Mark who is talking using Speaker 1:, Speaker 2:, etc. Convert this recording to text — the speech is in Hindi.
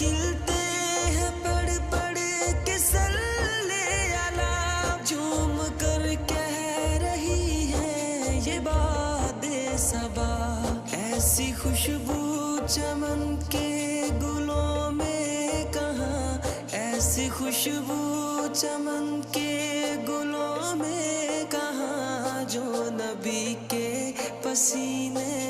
Speaker 1: खिलते हैं पढ़ पढ़ के सल्ले अला, झूम कर कह रही है ये बादे सबा। ऐसी खुशबू चमन के गुलों में कहाँ, ऐसी खुशबू चमन के गुलों में कहाँ, जो नबी के पसीने